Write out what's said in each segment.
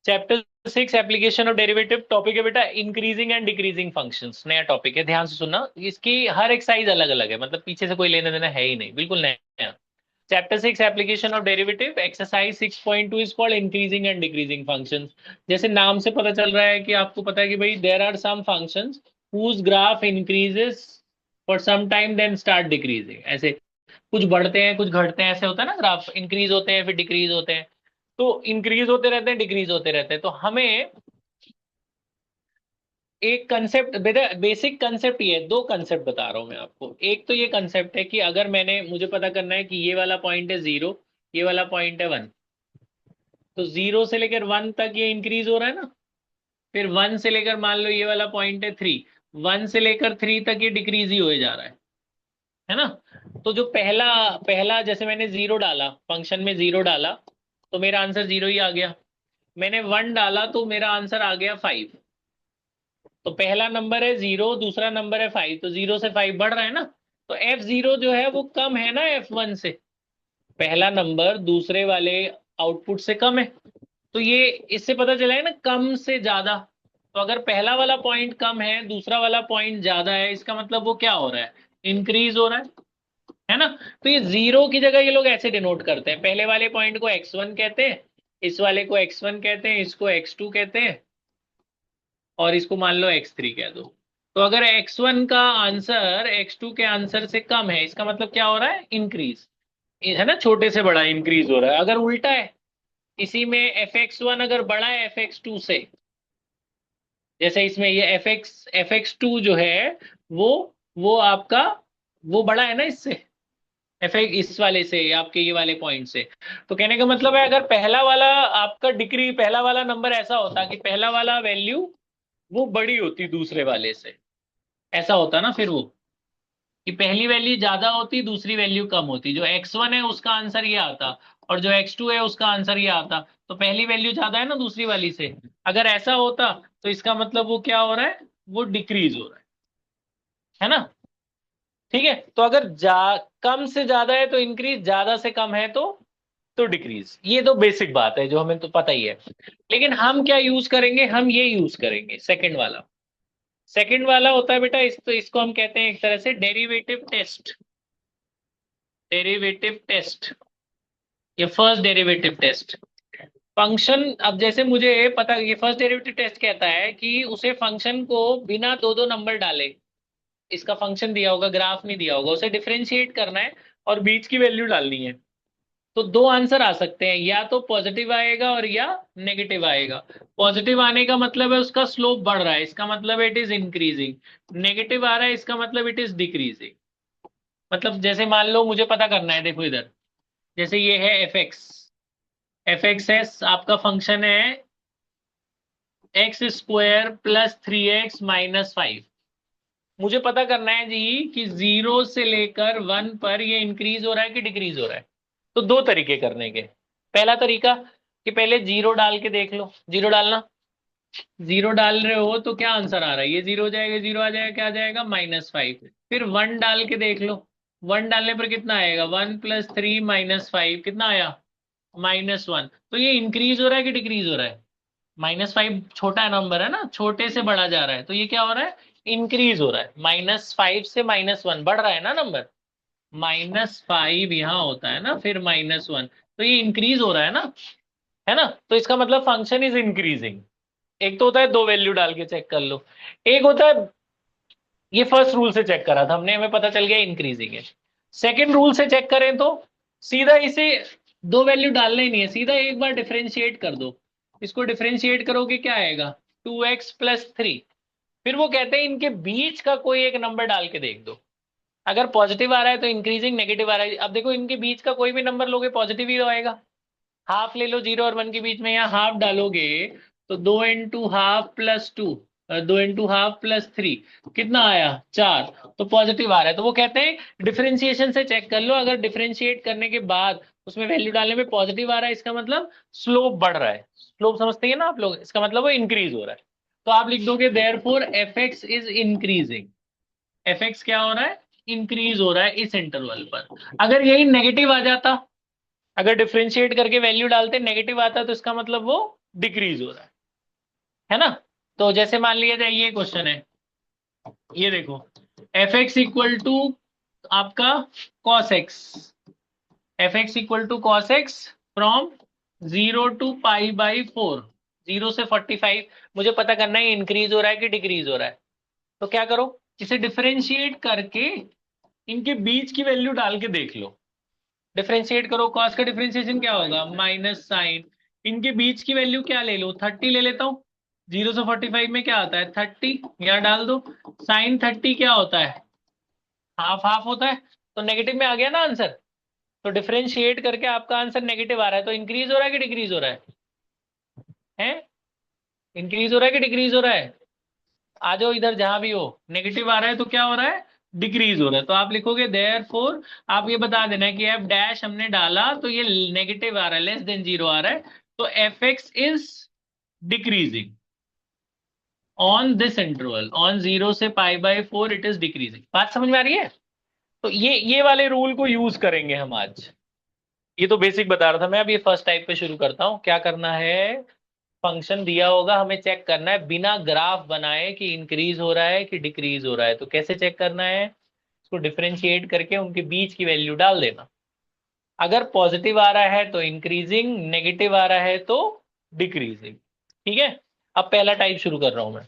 Chapter 6 application of derivative topic है बेटा increasing and decreasing functions. नया टॉपिक है, ध्यान से सुनना। इसकी हर एक साइज अलग अलग है, मतलब पीछे से कोई लेना देना है ही नहीं, बिल्कुल नया। Chapter 6 application of derivative exercise 6.2 is called increasing and decreasing functions. जैसे नाम से पता चल रहा है कि आपको पता है कि भाई there are some functions whose graph increases for some time then start decreasing. ऐसे कुछ बढ़ते हैं कुछ घटते हैं, ऐसे होता है ना, ग्राफ इंक्रीज होते हैं फिर डिक्रीज होते हैं। तो इंक्रीज होते रहते हैं डिक्रीज होते रहते हैं। तो हमें एक कंसेप्ट, बेसिक कंसेप्ट, ये दो कंसेप्ट बता रहा हूं मैं आपको। एक तो ये कंसेप्ट है कि अगर मुझे पता करना है कि ये वाला पॉइंट है 0, ये वाला पॉइंट है 1, तो 0 से लेकर 1 तक ये इंक्रीज हो रहा है ना। फिर 1 से लेकर मान लो ये वाला पॉइंट है 3, 1 से लेकर 3 तक ये डिक्रीज ही हो जा रहा है ना। तो जो पहला पहला जैसे मैंने 0 डाला, फंक्शन में 0 डाला तो मेरा आंसर 0 ही आ गया। मैंने 1 डाला तो मेरा आंसर आ गया 5। तो पहला नंबर है 0, दूसरा नंबर है 5, तो 0 से 5 बढ़ रहा है ना। तो F0 जो है वो कम है ना F1 से। पहला नंबर दूसरे वाले आउटपुट से कम है। तो ये इससे पता चला है ना, कम से ज्यादा। तो अगर पहला वाला पॉइंट कम है दूसरा वाला पॉइंट ज्यादा है, इसका मतलब वो क्या हो रहा है, इंक्रीज हो रहा है ना। तो ये 0 की जगह ये लोग ऐसे डिनोट करते हैं, पहले वाले पॉइंट को x1 कहते हैं, इस वाले को x1 कहते हैं, इसको x2 कहते हैं, और इसको मान लो x3 कह दो। तो अगर x1 का आंसर x2 के आंसर से कम है, इसका मतलब क्या हो रहा है, इंक्रीज है ना, छोटे से बड़ा इंक्रीज हो रहा है। अगर उल्टा है, इसी में fx1 अगर बड़ा है fx2 से, जैसे इसमें ये fx2 जो है वो वो आपका वो बड़ा है ना इससे, इस वाले से, आपके ये वाले पॉइंट से। तो कहने का मतलब है, अगर पहला वाला आपका डिग्री, पहला वाला नंबर ऐसा होता कि पहला वाला वैल्यू वो बड़ी होती दूसरे वाले से, ऐसा होता ना, फिर वो कि पहली वैल्यू ज्यादा होती दूसरी वैल्यू कम होती। जो x1 है उसका आंसर ये आता, और जो x2 है उसका आंसर ये आता। तो पहली वैल्यू ज्यादा है ना दूसरी वाली से, अगर ऐसा होता तो इसका मतलब वो क्या हो रहा है, वो डिक्रीज हो रहा है ना। ठीक है, तो अगर कम से ज्यादा है तो इंक्रीज, ज्यादा से कम है तो डिक्रीज। ये तो बेसिक बात है जो हमें तो पता ही है। लेकिन हम क्या यूज करेंगे, हम ये यूज करेंगे सेकंड वाला। सेकंड वाला होता है बेटा तो इसको हम कहते हैं एक तरह से डेरिवेटिव टेस्ट। डेरिवेटिव टेस्ट, ये फर्स्ट डेरिवेटिव टेस्ट। फंक्शन, अब जैसे मुझे पता, ये फर्स्ट डेरिवेटिव टेस्ट कहता है कि उसे फंक्शन को बिना दो दो नंबर डाले, इसका फंक्शन दिया होगा, ग्राफ नहीं दिया होगा, उसे डिफरेंशिएट करना है और बीच की वैल्यू डालनी है। तो दो आंसर आ सकते हैं, या तो पॉजिटिव आएगा और या नेगेटिव आएगा। पॉजिटिव आने का मतलब है उसका स्लोप बढ़ रहा है, इसका मतलब इट इज इंक्रीजिंग। नेगेटिव आ रहा है, इसका मतलब इट इज डिक्रीजिंग। मतलब जैसे मान लो मुझे पता करना है, देखो इधर, जैसे ये है एफ एक्स आपका फंक्शन है x² + 3x - 5। मुझे पता करना है जी कि 0 से लेकर 1 पर ये इंक्रीज हो रहा है कि डिक्रीज हो रहा है। तो दो तरीके करने के। पहला तरीका कि पहले 0 डाल के देख लो, 0 डालना, 0 डाल रहे हो तो क्या आंसर आ रहा है, ये 0 हो जाएगा, 0 आ जाएगा, क्या आ जाएगा, -5। फिर 1 डाल के देख लो, 1 डालने पर कितना आएगा, 1 + 3 - 5 कितना आया, -1। तो ये इंक्रीज हो रहा है कि डिक्रीज हो रहा है, -5 छोटा नंबर है ना, छोटे से बड़ा जा रहा है, तो ये क्या हो रहा है, इंक्रीज हो रहा है। -5 से -1 बढ़ रहा है ना नंबर, -5 यहाँ होता है ना, फिर -1, तो ये इंक्रीज हो रहा है ना। तो इसका मतलब फंक्शन इज इंक्रीजिंग। एक तो होता है दो वैल्यू डाल के चेक कर लो, एक होता है ये फर्स्ट रूल से चेक करा था हमने, हमें पता चल गया इंक्रीजिंग है। सेकंड रूल से चेक करें तो सीधा इसे दो वैल्यू डालना ही नहीं है, सीधा एक बार डिफरेंशिएट कर दो। इसको डिफरेंशिएट करोगे क्या आएगा, 2x + 3। फिर वो कहते हैं इनके बीच का कोई एक नंबर डाल के देख दो। अगर पॉजिटिव आ रहा है तो इंक्रीजिंग, नेगेटिव आ रहा है, अब देखो इनके बीच का कोई भी नंबर लोगे पॉजिटिव ही आएगा। हाफ ले लो 0 और 1 के बीच में, यहाँ हाफ डालोगे तो 2 × ½ + 2, 2 × ½ + 3 कितना आया, 4। तो पॉजिटिव आ रहा है, तो वो कहते हैं डिफरेंशिएशन से चेक कर लो, अगर डिफरेंशिएट करने के बाद उसमें वैल्यू डालने में पॉजिटिव आ रहा है, इसका मतलब स्लोप बढ़ रहा है। स्लोप समझते हैं ना आप लोग, इसका मतलब वो इंक्रीज हो रहा है। तो आप लिख दोगे therefore f(x) is increasing. f(x) क्या हो रहा है, इंक्रीज हो रहा है इस इंटरवल पर। अगर यही नेगेटिव आ जाता, अगर डिफरेंशिएट करके वैल्यू डालते नेगेटिव आता, तो इसका मतलब वो डिक्रीज हो रहा है ना। तो जैसे मान लिया जाए ये क्वेश्चन है, ये देखो एफ एक्स इक्वल टू आपका cos x, f x equal to cos x from 0 to π/4, 0 से 45, मुझे पता करना है इंक्रीज हो रहा है कि डिक्रीज हो रहा है। तो क्या करो, इसे डिफरेंशिएट करके इनके बीच की वैल्यू डाल के देख लो। डिफरेंशिएट करो, कॉस का डिफरेंशिएशन क्या होगा, माइनस साइन, इनके बीच की वैल्यू क्या ले लो, 30 ले लेता हूँ। 0 से 45 में क्या आता है 30, यहाँ डाल दो। साइन 30 क्या होता है, हाफ हाफ होता है, तो नेगेटिव में आ गया ना आंसर। तो डिफरेंशिएट करके आपका आंसर नेगेटिव आ रहा है, तो इंक्रीज हो रहा है कि डिक्रीज हो रहा है इंक्रीज हो रहा है कि डिक्रीज हो रहा है। आ जाओ इधर, जहां भी हो नेगेटिव आ रहा है तो क्या हो रहा है, डिक्रीज हो रहा है। तो आप लिखोगे देयरफॉर, आप ये बता देना है कि एफ डैश हमने डाला तो ये नेगेटिव आ रहा है, लेस देन 0 आ रहा है, तो F x is decreasing on this interval, on 0 से π/4 इट इज डिक्रीजिंग। बात समझ में आ रही है। तो ये वाले रूल को यूज करेंगे हम आज। ये तो बेसिक बता रहा था मैं, अब ये फर्स्ट टाइप पे शुरू करता हूँ। क्या करना है, फंक्शन दिया होगा, हमें चेक करना है बिना ग्राफ बनाए कि इंक्रीज हो रहा है कि डिक्रीज हो रहा है। तो कैसे चेक करना है, इसको डिफरेंशिएट करके उनके बीच की वैल्यू डाल देना। अगर पॉजिटिव आ रहा है तो इंक्रीजिंग, नेगेटिव आ रहा है तो डिक्रीजिंग। ठीक है। अब पहला टाइप शुरू कर रहा हूं मैं,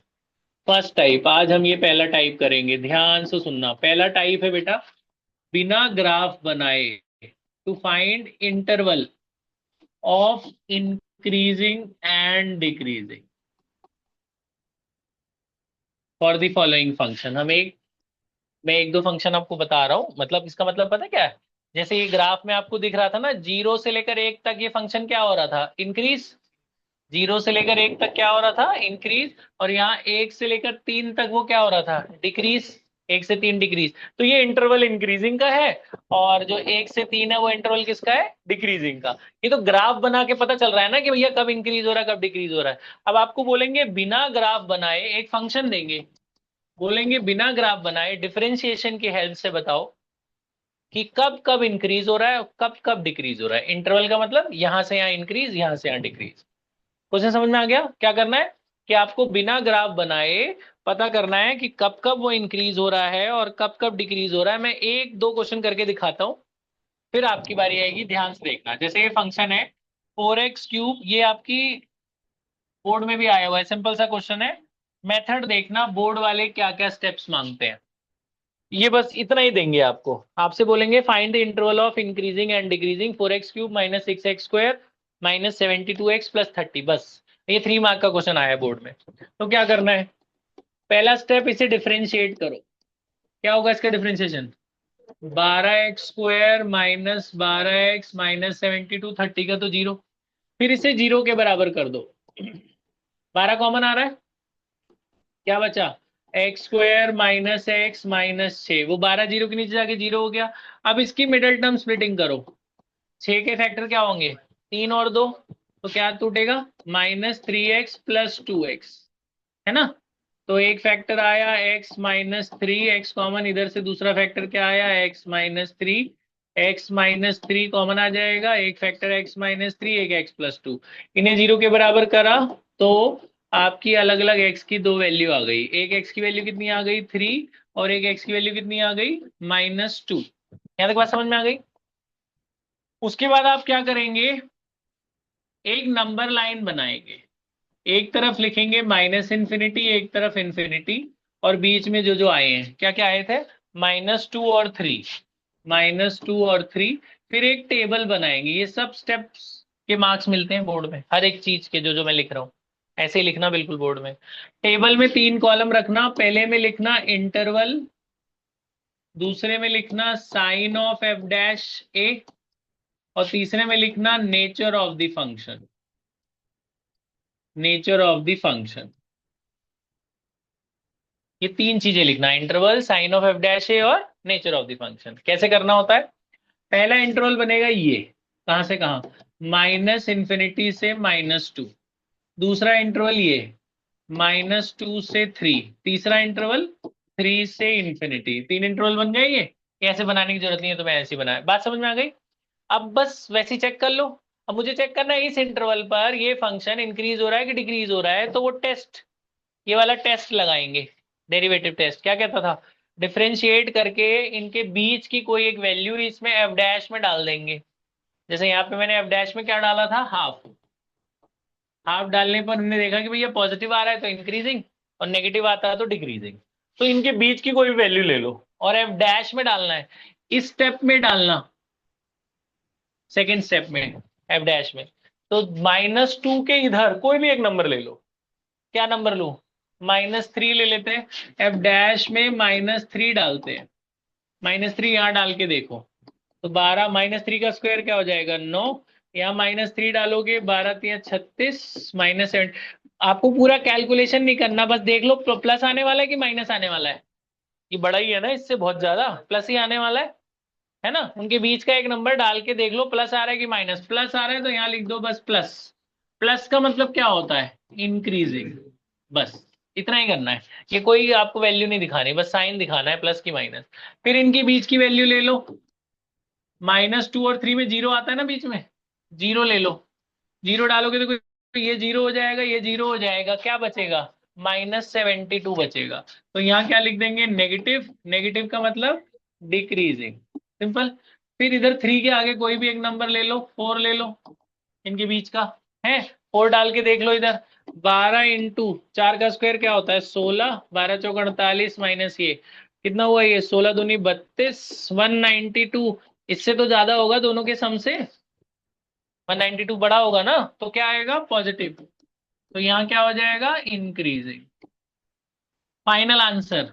फर्स्ट टाइप। आज हम ये पहला टाइप करेंगे, ध्यान से सुनना। पहला टाइप है बेटा, बिना ग्राफ बनाए to find interval of increasing and decreasing for the following function. मैं एक दो फंक्शन आपको बता रहा हूं, मतलब इसका मतलब पता क्या है, जैसे ये ग्राफ में आपको दिख रहा था ना, 0 से लेकर 1 तक ये फंक्शन क्या हो रहा था, इंक्रीज। 0 से लेकर 1 तक क्या हो रहा था, इंक्रीज। और यहाँ 1 से लेकर 3 तक वो क्या हो रहा था, डिक्रीज। 1 से 3 डिक्रीज। तो ये इंटरवल इंक्रीजिंग का है, और जो 1 से 3 है वो इंटरवल किसका है, डिक्रीजिंग का। ये तो ग्राफ बना के पता चल रहा है ना कि भैया कब इंक्रीज हो रहा है कब डिक्रीज हो रहा है। अब आपको बोलेंगे बिना ग्राफ बनाए एक फंक्शन देंगे, बोलेंगे बिना ग्राफ बनाए डिफरेंशिएशन की हेल्प से बताओ कि कब कब इंक्रीज हो रहा है और कब कब डिक्रीज हो रहा है। इंटरवल का मतलब यहां से यहां इंक्रीज, यहां से यहां डिक्रीज। क्वेश्चन समझ में आ गया। क्या करना है कि आपको बिना ग्राफ बनाए पता करना है कि कब कब वो इंक्रीज हो रहा है और कब कब डिक्रीज हो रहा है। मैं एक दो क्वेश्चन करके दिखाता हूं, फिर आपकी बारी आएगी, ध्यान से देखना। जैसे ये फंक्शन है 4x3, ये आपकी बोर्ड में भी आया हुआ है, सिंपल सा क्वेश्चन है। मेथड देखना बोर्ड वाले क्या क्या स्टेप्स मांगते हैं। ये बस इतना ही देंगे आपको, आपसे बोलेंगे find the interval of increasing and decreasing 4x3 -6x² -72x + 30, बस। ये 3 मार्क का क्वेश्चन आया है बोर्ड में। तो क्या करना है, पहला स्टेप, इसे डिफरेंशिएट करो। क्या होगा इसका डिफरेंशिएशन, 12x² -12x -72, 30 का तो 0, फिर इसे 0 के बराबर कर दो। 12 कॉमन आ रहा है, क्या बचा, x² -x -6, वो 12 0 के नीचे जाके 0 हो गया। अब इसकी मिडल टर्म स्प्लिटिंग करो, 6 के फैक्टर क्या होंगे, 3 और 2, तो क्या टूटेगा, -3x + 2x, है ना। तो एक फैक्टर आया x-3, x कॉमन, इधर से दूसरा फैक्टर क्या आया, x-3, x-3 कॉमन आ जाएगा, एक फैक्टर x-3, एक x + 2, इन्हें 0 के बराबर करा तो आपकी अलग अलग x की दो वैल्यू आ गई। एक x की वैल्यू कितनी आ गई, 3, और एक x की वैल्यू कितनी आ गई, -2। यहाँ तक बात समझ में आ गई। उसके बाद आप क्या करेंगे, एक नंबर लाइन बनाएंगे, एक तरफ लिखेंगे -∞, एक तरफ इन्फिनिटी, और बीच में जो जो आए हैं, क्या क्या आए थे, -2 और 3, -2 और 3। फिर एक टेबल बनाएंगे, ये सब स्टेप्स के मार्क्स मिलते हैं बोर्ड में, हर एक चीज के जो जो मैं लिख रहा हूँ ऐसे ही लिखना बिल्कुल बोर्ड में। टेबल में 3 कॉलम रखना, पहले में लिखना इंटरवल, दूसरे में लिखना sign of f dash a, और तीसरे में लिखना nature of the function, nature of the function. ये 3 चीजें लिखना, interval, sign of f dash a और नेचर ऑफ द फंक्शन। कैसे करना होता है, पहला इंटरवल बनेगा ये, कहां से कहां, -∞ से -2, दूसरा इंटरवल ये -2 से 3, तीसरा इंटरवल 3 से इन्फिनिटी। 3 इंटरवल बन गए ये ऐसे बनाने की जरूरत नहीं है, तो मैं ऐसे ही बनाया। बात समझ में आ गई। अब बस वैसे ही चेक कर लो, अब मुझे चेक करना है इस इंटरवल पर ये फंक्शन इंक्रीज हो रहा है कि डिक्रीज हो रहा है, तो वो टेस्ट, ये वाला टेस्ट लगाएंगे, डेरिवेटिव टेस्ट। क्या कहता था, डिफरेंशिएट करके इनके बीच की कोई एक वैल्यू इसमें एफ डैश में डाल देंगे। जैसे यहाँ पे मैंने एफ डैश में क्या डाला था, हाफ। हाफ डालने पर हमने देखा कि भैया पॉजिटिव आ रहा है तो इंक्रीजिंग, और नेगेटिव आता है तो डिक्रीजिंग। तो इनके बीच की कोई भी वैल्यू ले लो और एफ डैश में डालना है, इस स्टेप में डालना, सेकेंड स्टेप में, एफ डैश में। तो -2 के इधर कोई भी एक नंबर ले लो। क्या नंबर लूं, -3 ले लेते हैं। एफ डैश में -3 डालते हैं, -3 यहां डाल के देखो, तो 12, -3 का स्क्वायर क्या हो जाएगा, 9। यहाँ -3 डालोगे, 12 3 36, -7। आपको पूरा कैलकुलेशन नहीं करना, बस देख लो प्लस आने वाला है कि माइनस आने वाला है। ये बड़ा ही है ना, इससे बहुत ज्यादा प्लस ही आने वाला है ना। उनके बीच का एक नंबर डाल के देख लो, प्लस आ रहा है कि माइनस। प्लस आ रहा है तो यहाँ लिख दो बस प्लस। प्लस का मतलब क्या होता है, इंक्रीजिंग। बस इतना ही करना है, ये कोई आपको वैल्यू नहीं दिखानी, बस साइन दिखाना है, प्लस की माइनस। फिर इनकी बीच की वैल्यू ले लो, -2 और 3 में जीरो आता है ना बीच में, जीरो ले लो। जीरो डालोगे तो ये जीरो हो जाएगा, ये जीरो हो जाएगा, क्या बचेगा, -72 बचेगा। तो यहाँ क्या लिख देंगे, नेगेटिव। नेगेटिव का मतलब डिक्रीजिंग, सिंपल। फिर इधर 3 के आगे कोई भी एक नंबर ले लो, 4 ले लो, इनके बीच का है। 4 डाल के देख लो इधर, 12 इंटू 4 का स्क्वायर क्या होता है, 16, 12 चौक 48 माइनस ये कितना हुआ, ये 16 दूनी 32, 192। इससे तो ज्यादा होगा दोनों के सम से, 192 बड़ा होगा ना, तो क्या आएगा, पॉजिटिव। तो यहाँ क्या हो जाएगा, increasing. Final answer,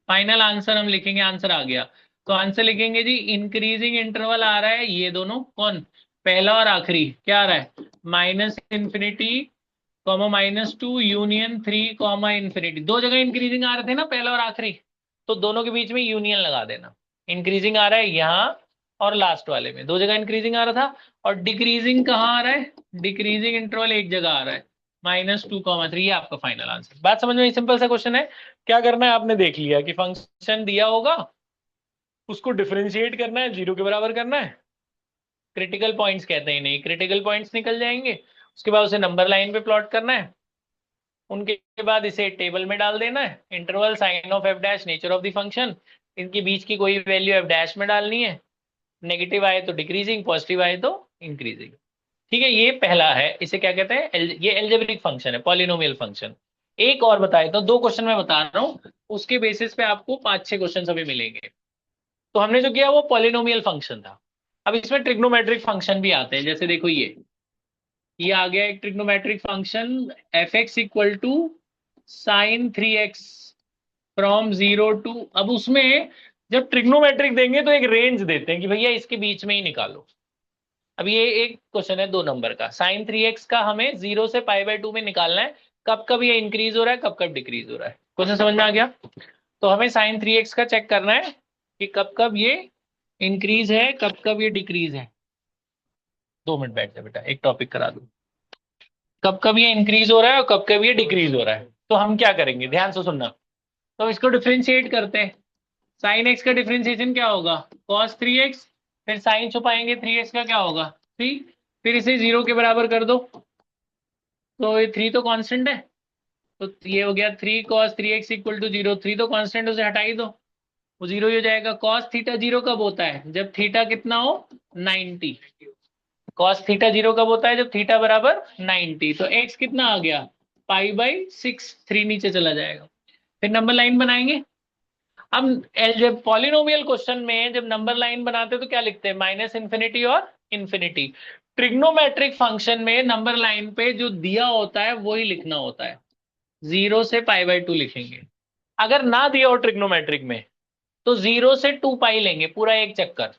final answer हम लिखेंगे, आंसर आ गया तो आंसर लिखेंगे जी, इंक्रीजिंग इंटरवल आ रहा है ये दोनों, कौन, पहला और आखिरी क्या आ रहा है, -∞, -2 यूनियन 3, इन्फिनिटी। दो जगह इंक्रीजिंग आ रहे थे ना, पहला और आखिरी, तो दोनों के बीच में यूनियन लगा देना। इंक्रीजिंग आ रहा है यहाँ और लास्ट वाले में, दो जगह इंक्रीजिंग आ रहा था। और डिक्रीजिंग कहाँ आ रहा है, डिक्रीजिंग इंटरवल एक जगह आ रहा है, -2, 3। ये आपका फाइनल आंसर। बात समझ में, सिंपल सा क्वेश्चन है। क्या करना है, आपने देख लिया कि फंक्शन दिया होगा, उसको डिफरेंशिएट करना है, जीरो के बराबर करना है। क्रिटिकल पॉइंट्स कहते हैं, नहीं क्रिटिकल पॉइंट्स निकल जाएंगे, उसके बाद उसे नंबर लाइन पे प्लॉट करना है। उनके बाद इसे टेबल में डाल देना है, interval, sign of f dash, nature of the function, इनके बीच की कोई वैल्यू एफ डैश में डालनी है। नेगेटिव आए तो डिक्रीजिंग, पॉजिटिव आए तो इंक्रीजिंग। ठीक है, ये पहला है, इसे क्या कहते हैं, ये एल्जेब्रिक फंक्शन है, पॉलिनोमियल फंक्शन। एक और बताए तो, दो क्वेश्चन मैं बता रहा हूँ, उसके बेसिस पे आपको 5-6 क्वेश्चन अभी मिलेंगे। तो हमने जो किया वो पॉलिनोमियल फंक्शन था। अब इसमें ट्रिग्नोमेट्रिक फंक्शन भी आते हैं, जैसे देखो ये आ गया एक trigonometric function, f x equal to sin 3x from 0 to। अब उसमें जब ट्रिग्नोमेट्रिक देंगे तो एक रेंज देते हैं कि भैया इसके बीच में ही निकालो। अब ये एक क्वेश्चन है 2 नंबर का, sin 3x का हमें 0 से π/2 में निकालना है, कब कब ये इंक्रीज हो रहा है, कब कब डिक्रीज हो रहा है। क्वेश्चन समझ में आ गया। तो हमें sin 3x का चेक करना है कि कब कब ये इंक्रीज है, कब कब ये डिक्रीज है। 2 मिनट बैठ जा बेटा, एक टॉपिक करा दूं। कब कब ये इंक्रीज हो रहा है और कब कब ये डिक्रीज हो रहा है, तो हम क्या करेंगे, ध्यान से सुनना। तो इसको डिफ्रेंशिएट करते हैं। साइन एक्स का डिफ्रेंशिएशन क्या होगा, cos 3x, फिर साइन छुपाएंगे 3x का क्या होगा, 3। फिर इसे 0 के बराबर कर दो, तो ये 3 तो कांस्टेंट है, तो ये हो गया 3 cos 3x इक्वल टू 0। 3 तो कांस्टेंट, उसे हटा ही दो, वो 0 ही हो जाएगा। कॉस थीटा 0 कब होता है, जब थीटा कितना हो, 90। कॉस थीटा 0 कब होता है, जब थीटा बराबर 90। तो x कितना आ गया, π/6, 3 नीचे चला जाएगा। फिर नंबर लाइन बनाएंगे। अब जब पॉलिनोमियल क्वेश्चन में जब नंबर लाइन बनाते हैं तो क्या लिखते हैं, -∞ और इन्फिनिटी। ट्रिग्नोमेट्रिक फंक्शन में नंबर लाइन पे जो दिया होता है वही लिखना होता है, 0 से π/2 लिखेंगे। अगर ना दिया हो ट्रिग्नोमेट्रिक में तो 0 से 2π लेंगे, पूरा एक चक्कर।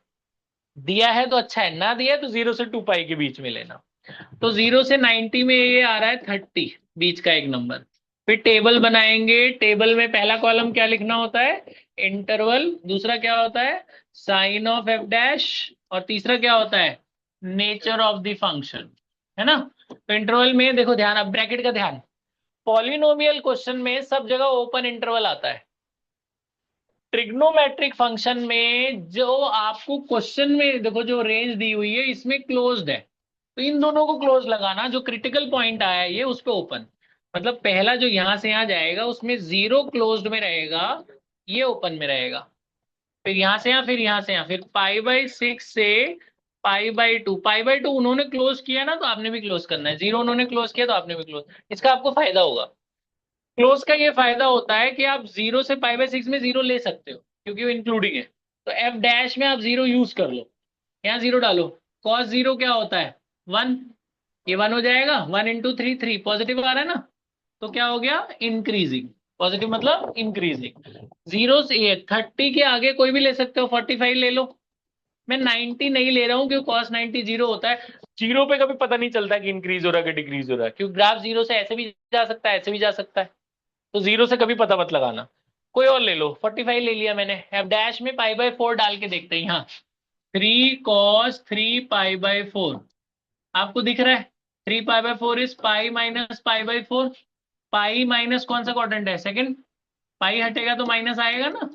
दिया है तो अच्छा है, ना दिया है तो 0 से 2π के बीच में लेना। तो 0 से 90 में ये आ रहा है 30, बीच का एक नंबर। फिर टेबल बनाएंगे, टेबल में पहला कॉलम क्या लिखना होता है, इंटरवल। दूसरा क्या होता है, साइन ऑफ एफ डैश। और तीसरा क्या होता है, नेचर ऑफ द फंक्शन, है ना। तो इंटरवल में देखो ध्यान, अब ब्रैकेट का ध्यान। पॉलिनोमियल क्वेश्चन में सब जगह ओपन इंटरवल आता है। ट्रिग्नोमेट्रिक फंक्शन में जो आपको क्वेश्चन में देखो जो रेंज दी हुई है इसमें क्लोज्ड है। तो इन दोनों को क्लोज लगाना, जो क्रिटिकल पॉइंट आया है ये उस पे ओपन, मतलब पहला जो यहां से यहां जाएगा उसमें 0 क्लोज्ड में रहेगा, ये ओपन में रहेगा। फिर यहां से यहां, फिर यहां से यहां, फिर π/6 से π/2, π/2 उन्होंने क्लोज किया ना तो आपने भी क्लोज करना है, 0 उन्होंने क्लोज किया तो आपने भी क्लोज। इसका आपको फायदा होगा, क्लोज का ये फायदा होता है कि आप 0 से π/6 में 0 ले सकते हो क्योंकि वो इंक्लूडिंग है। तो एफ डैश में आप 0 यूज कर लो, यहाँ 0 डालो। कॉस 0 क्या होता है, 1, ये 1 हो जाएगा, 1 × 3 3 पॉजिटिव आ रहा है ना, तो क्या हो गया, इंक्रीजिंग। पॉजिटिव मतलब इंक्रीजिंग। 0 से 30 के आगे कोई भी ले सकते हो, 45 ले लो। मैं 90 नहीं ले रहा हूँ क्योंकि cos 90 0 होता है। 0 पे कभी पता नहीं चलता कि इंक्रीज हो रहा है कि डिक्रीज हो रहा है, क्योंकि ग्राफ 0 से ऐसे भी जा सकता है, ऐसे भी जा सकता है। तो 0 से कभी पता मत लगाना। कोई और ले लो, 45 ले लिया मैंने। एफ डैश में π/4 डाल के देखते हैं यहाँ, 3 cos 3 π/4 आपको दिख रहा है। 3 π/4 is pi minus π/4। Pi minus कौन सा क्वाड्रेंट है, सेकंड। पाई हटेगा तो माइनस आएगा ना,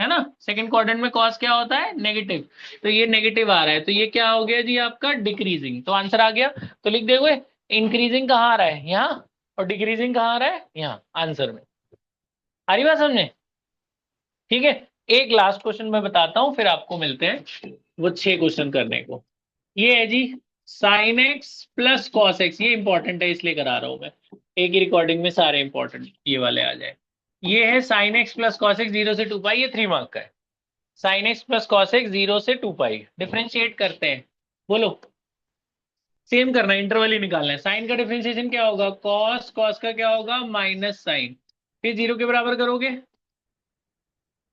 है ना। सेकंड क्वाड्रेंट में कॉस क्या होता है, नेगेटिव। तो ये नेगेटिव आ रहा है, तो ये क्या हो गया जी आपका, डिक्रीजिंग। तो आंसर आ गया। तो लिख दोगे, इंक्रीजिंग कहाँ आ रहा है, यहाँ, और डिक्रीजिंग कहाँ आ रहा है, यहाँ आंसर में। आ रही बात समझ में, ठीक है। एक लास्ट क्वेश्चन मैं बताता हूं, फिर आपको मिलते हैं वो 6 क्वेश्चन करने को। ये है जी, sine x plus cos x, ये इंपॉर्टेंट है इसलिए करा रहा हूं मैं, एक ही रिकॉर्डिंग में सारे इंपॉर्टेंट ये वाले आ जाए। ये है sign x plus cos x 0 से 2 पाई, ये 3 मार्क का है। Sign x plus cos x 0 से 2 पाई, डिफ्रेंशिएट करते हैं, बोलो। सेम करना है, इंटरवल ही निकालना है। साइन का डिफ्रेंशिएशन क्या होगा, कॉस, कॉस का क्या होगा, माइनस साइन, फिर 0 के बराबर करोगे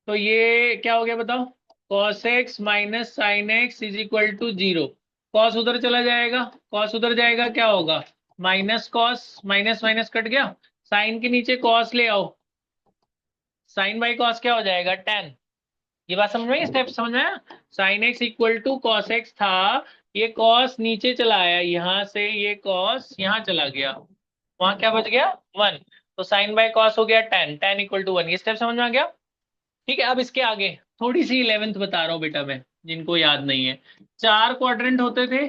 तो ये क्या हो गया बताओ, cos x minus sine x is equal to 0। Cos उधर चला जाएगा, कॉस उधर जाएगा क्या होगा, minus cos, minus minus cut गया। साइन के नीचे कॉस ले आओ, साइन बाई कॉस क्या हो जाएगा, tan। ये बात समझ में आई, स्टेप समझ में आया। Sine x equal to cos x था, ये कॉस नीचे चला आया, यहां से ये कॉस यहां चला गया, वहां क्या बच गया, 1। तो साइन बाय कॉस हो गया tan, tan इक्वल टू 1। ये स्टेप समझ में आ गया, ठीक है। अब इसके आगे थोड़ी सी 11th बता रहा हूँ बेटा मैं, जिनको याद नहीं है। 4 क्वाड्रेंट होते थे।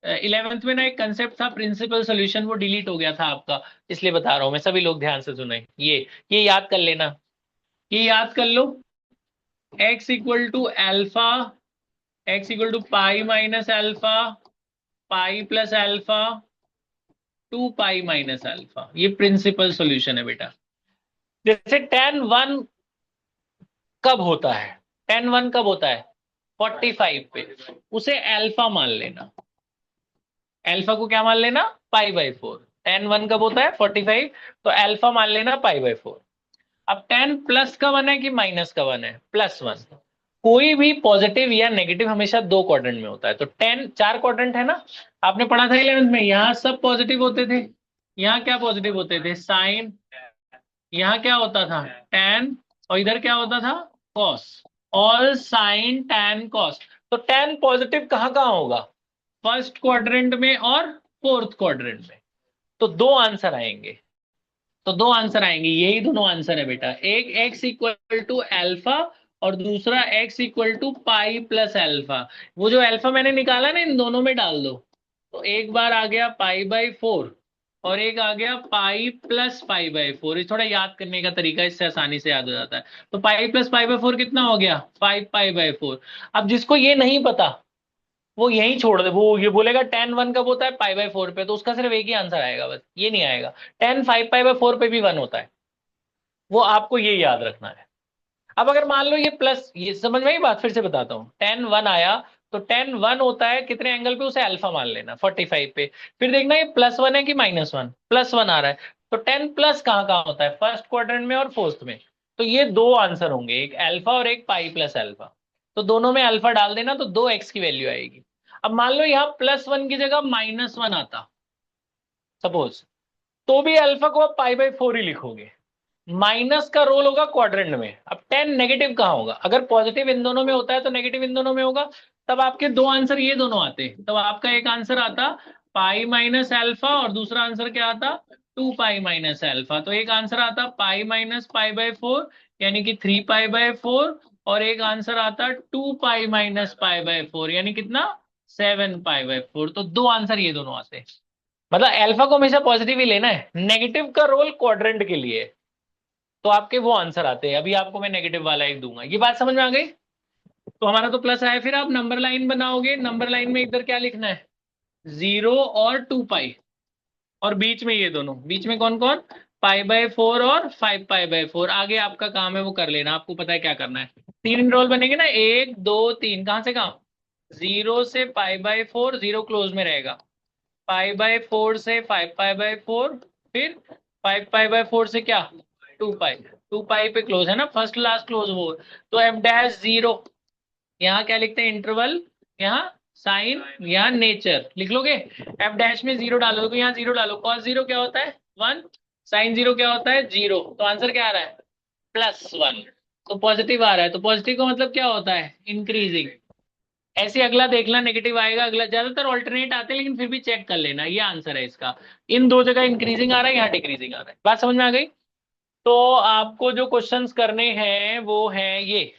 11th में ना एक कंसेप्ट था प्रिंसिपल सोल्यूशन, वो डिलीट हो गया था आपका, इसलिए बता रहा हूँ मैं, सभी लोग ध्यान से सुने। ये याद कर लेना, ये याद कर लो। x equal to alpha, x equal to pi minus alpha, pi plus alpha, 2 pi minus alpha, ये प्रिंसिपल सोल्यूशन है बेटा। जैसे tan 1 कब होता है, tan 1 कब होता है, 45 पे, उसे अल्फा मान लेना। अल्फा को क्या मान लेना, π/4। tan 1 कब होता है, 45, तो अल्फा मान लेना π/4। अब tan प्लस का 1 है कि माइनस का 1 है, +1। कोई भी पॉजिटिव या नेगेटिव हमेशा 2 क्वाड्रेंट में होता है। तो 4 क्वाड्रेंट है ना, आपने पढ़ा था 11th में, यहाँ सब पॉजिटिव होते थे। यहाँ क्या पॉजिटिव होते थे, साइन, यहाँ क्या होता था, tan, और इधर क्या होता था, cos. All sine tan cos. तो tan पॉजिटिव कहाँ कहाँ होगा, फर्स्ट क्वाड्रेंट में और फोर्थ क्वाड्रेंट में। तो 2 आंसर आएंगे, तो 2 आंसर आएंगे, यही दोनों आंसर है बेटा। एक x इक्वल टू अल्फा और दूसरा x equal to pi plus alpha. वो जो अल्फा मैंने निकाला ना, इन दोनों में डाल दो। तो एक बार आ गया π/4 और एक आ गया पाई प्लस π/4। ये थोड़ा याद करने का तरीका, इससे आसानी से याद हो जाता है। तो पाई प्लस π/4 कितना हो गया, 5π/4। अब जिसको ये नहीं पता वो यही छोड़ दे, वो ये बोलेगा tan 1 कब होता है, π/4 पे, तो उसका सिर्फ एक ही आंसर आएगा, बस ये नहीं आएगा। tan 5π/4 पे भी 1 होता है, वो आपको ये याद रखना है। अब अगर मान लो ये प्लस, ये समझ में आई बात, फिर से बताता हूँ। tan 1 आया तो tan 1 होता है कितने एंगल पे, उसे अल्फा मान लेना 45 पे। फिर देखना ये +1 है कि -1, +1 आ रहा है। तो tan प्लस कहाँ कहाँ होता है, फर्स्ट क्वाड्रेंट में और फोर्थ में। तो ये 2 आंसर होंगे, एक अल्फा और एक पाई प्लस अल्फा। तो दोनों में अल्फा डाल देना तो 2x की वैल्यू आएगी। अब मान लो यहाँ +1 की जगह -1 आता सपोज, तो भी अल्फा को आप π/4 ही लिखोगे। माइनस का रोल होगा क्वाड्रेंट में। अब 10 नेगेटिव कहाँ होगा, अगर पॉजिटिव इन दोनों में होता है तो नेगेटिव इन दोनों में होगा। तब आपके 2 आंसर ये दोनों आते, तब आपका एक आंसर आता पाई माइनस अल्फा और दूसरा आंसर क्या आता, 2 पाई माइनस अल्फा। तो एक आंसर आता पाई माइनस π/4 यानी कि 3 π/4, और एक आंसर आता 2 पाई माइनस π/4 यानी कितना, 7 पाई बाय 4, तो दो आंसर ये दोनों आते। मतलब अल्फा को हमेशा पॉजिटिव ही लेना है, नेगेटिव का रोल क्वाड्रेंट के लिए है। तो आपके वो आंसर आते हैं। अभी आपको मैं नेगेटिव वाला एक दूंगा, ये बात समझ में आ गई। तो हमारा तो प्लस आया, फिर आप नंबर लाइन बनाओगे, नंबर लाइन में इधर क्या लिखना है, 0 और 2 पाई, और बीच में ये दोनों, बीच में कौन कौन, पाई बाय 4 और 5 पाई बाय 4। आगे आपका काम है वो कर लेना, आपको पता है क्या करना है। तीन रोल बनेंगे ना, 1 2 3, कहाँ से कहाँ, 0 से पाई बाय 4, 0 क्लोज में रहेगा, पाई बाय 4 से 5 पाई बाय 4, फिर 5 पाई बाय 4 से क्या, 2 पाई, 2 पाई पे क्लोज है ना, फर्स्ट लास्ट क्लोज वो। तो F' 0, यहाँ क्या लिखते हैं, इंटरवल, यहाँ साइन, यहाँ नेचर लिख लोगे। F' में 0 डालो तो यहाँ 0 डालो, cos 0 क्या होता है 1, sin 0 क्या होता है 0, तो आंसर क्या आ रहा है +1। तो पॉजिटिव आ रहा है, तो पॉजिटिव का मतलब क्या होता है, इंक्रीजिंग। ऐसे अगला देखना, नेगेटिव आएगा अगला, ज्यादातर ऑल्टरनेट आते हैं, लेकिन फिर भी चेक कर लेना, ये आंसर है इसका। इन दो जगह इंक्रीजिंग आ रहा है, यहाँ डिक्रीजिंग आ रहा है, बात समझ में आ गई। तो आपको जो क्वेश्चंस करने हैं वो हैं ये,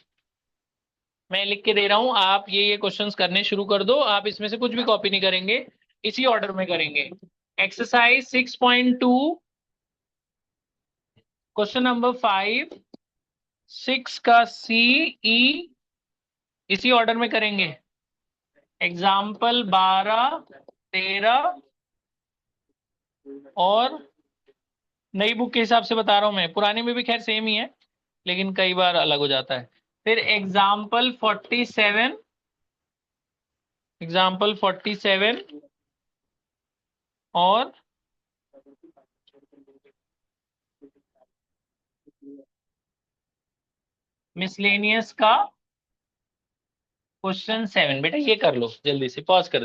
मैं लिख के दे रहा हूं, आप ये क्वेश्चंस करने शुरू कर दो। आप इसमें से कुछ भी कॉपी नहीं करेंगे, इसी ऑर्डर में करेंगे। एक्सरसाइज 6.2, क्वेश्चन नंबर 5, 6 का सी, ई, इसी ऑर्डर में करेंगे। एग्जाम्पल 12, 13, और नई बुक के हिसाब से बता रहा हूं मैं, पुराने में भी खैर सेम ही है, लेकिन कई बार अलग हो जाता है। फिर एग्जाम्पल 47, और मिसलेनियस का क्वेश्चन 7। बेटा ये कर लो, जल्दी से पॉज कर दे।